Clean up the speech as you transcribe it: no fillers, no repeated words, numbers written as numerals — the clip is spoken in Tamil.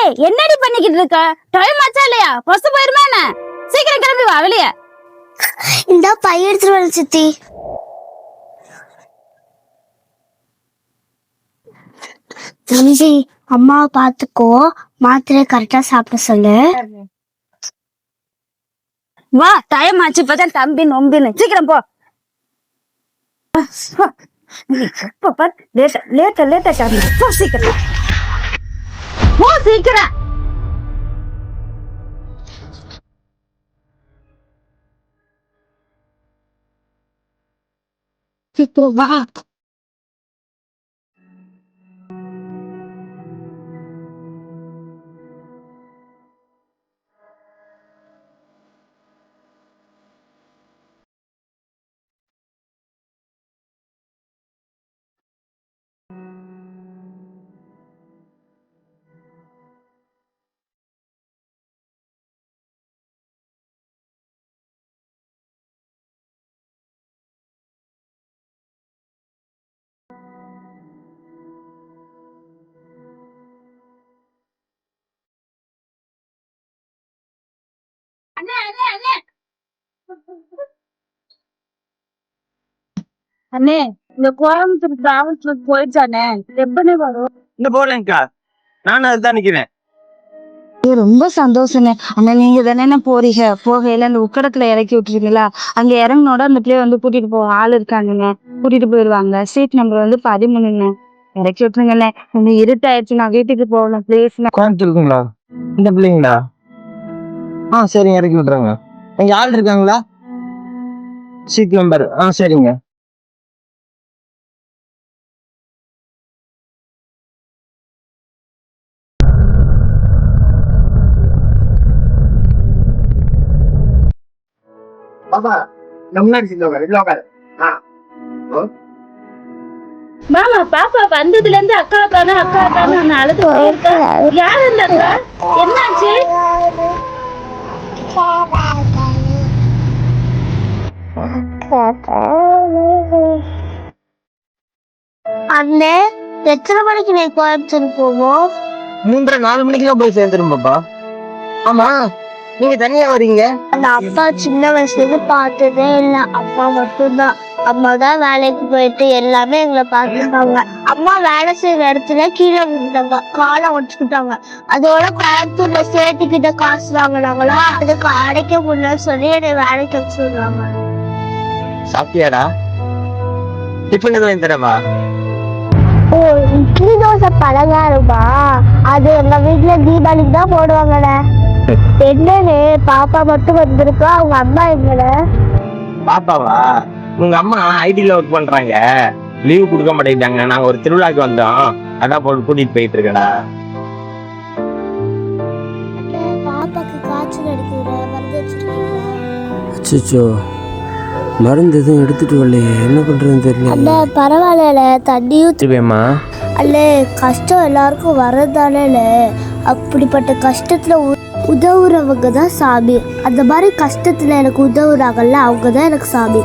ஏய் என்னடி பண்ணிக்கிட்டு இருக்க? டைம் ஆச்சா இல்லையா? பஸ் போயிருமா என்ன? சீக்கிரம் கிளம்பி வா வெளிய. இந்த பைய எடுத்துட்டு வர சித்தி. தம்பி அம்மாவை பாத்துக்கோ, மாத்திரை கரெக்டா சாப்பிட சொல்லு. வா டைம் ஆச்சு, இப்பதான் தம்பி நொம்பின்னு. சீக்கிரம் போ. லேட்டா கிளம்பி போ சீக்கிரம். போ சீக்கிரம். சீக்கிரம் வா. அண்ணே இந்த கோயம்புத்தூர் டிராவல்ஸ்ல போயிடுச்சானே, எப்பனே வரும்? இன்னும் போகலங்கக்கா, நானும் அதுதான் நிக்கிறேன். ரொம்ப சந்தோஷங்க. ஆனா நீங்க தானே போறீங்க, போகையில அந்த உக்கடத்துல இறக்கி விட்டுருக்கீங்களா, அங்க இறங்கினோட அந்த பிள்ளைய வந்து கூட்டிட்டு போக ஆள் இருக்கானுங்க, கூட்டிட்டு போயிருவாங்க. சீட் நம்பர் வந்து 13ங்க. இறக்கி விட்டுருங்கண்ணே. கொஞ்சம் இருட்டாயிடுச்சு, நான் வீட்டுக்கு போகணும் பிளேஸ். கோயம்புத்தூர் இருக்குங்களா இந்த பிள்ளைங்களா? சரிங்க, இறக்கி விட்டுறாங்க. இங்க ஆள் இருக்காங்களா? சீட் நம்பர் சரிங்க. பாப்பா முன்னாடி சீட்ல உட்காரு, இதுல உட்காரு. மாமா பாப்பா வந்ததுல இருந்து அக்கா அக்கான்னு அழுது இருக்கேன். யார் இந்த அக்கா? என்னாச்சு? அண்ணே எத்தனை மணிக்கு நீ கோயம்புத்தூர் போவோம்? 3:30-4 மணிக்கு போய் சேர்ந்துரும் பாப்பா. ஆமா, நீங்க தனியா வரீங்க? அந்த அப்பா சின்ன வயசுல இருந்து பார்த்ததே இல்ல, அப்பா மட்டும்தான். அம்மா தான் வேலைக்கு போயிட்டு எல்லாமே எங்களை பார்த்துட்டாங்க. அம்மா வேலை செய்யற இடத்துல கீழே விழுந்தாங்க, காலை உடச்சுக்கிட்டாங்க. அதோட கோயம்புத்தூர்ல சேட்டுக்கிட்ட காசு வாங்கினாங்களா, அதுக்கு அடைக்க முடியலன்னு சொல்லி என்னை வேலைக்கு வச்சு சொல்றாங்க. சாப்பிட்டியாடா? டிஃபன் எதுவும் வாங்கி தரவா? ஓ, இட்லி தோசை பலகாரமா? அது எங்க வீட்டுல தீபாவளிக்கு தான் போடுவாங்கண்ணே. என்னன்னு பாப்பா மட்டும் வந்திருக்கா, அவங்க அம்மா எங்கட? பாப்பாவா? உங்க அம்மா ஐடில ஒர்க் பண்றாங்க, லீவு கொடுக்க மாட்டேங்கிட்டாங்க. நாங்க ஒரு திருவிழாக்கு வந்தோம், அதான் கூட்டிட்டு போயிட்டு இருக்கடா. பாப்பாக்கு காய்ச்சல் அடிக்கிற மருந்து வச்சிருக்கீங்களா? அச்சோ, மருந்து எதுவும் எடுத்துட்டு வரலையே, என்ன பண்றதுன்னு தெரியல. அல்ல பரவாயில்ல, தண்ணியும் திருவேமா. அல்ல கஷ்டம் எல்லாருக்கும் வர்றதால, அப்படிப்பட்ட கஷ்டத்துல உதவுறவங்க தான் சாமி. அந்த மாதிரி கஷ்டத்துல எனக்கு உதவுறாங்கல்ல, அவங்க தான் எனக்கு சாமி.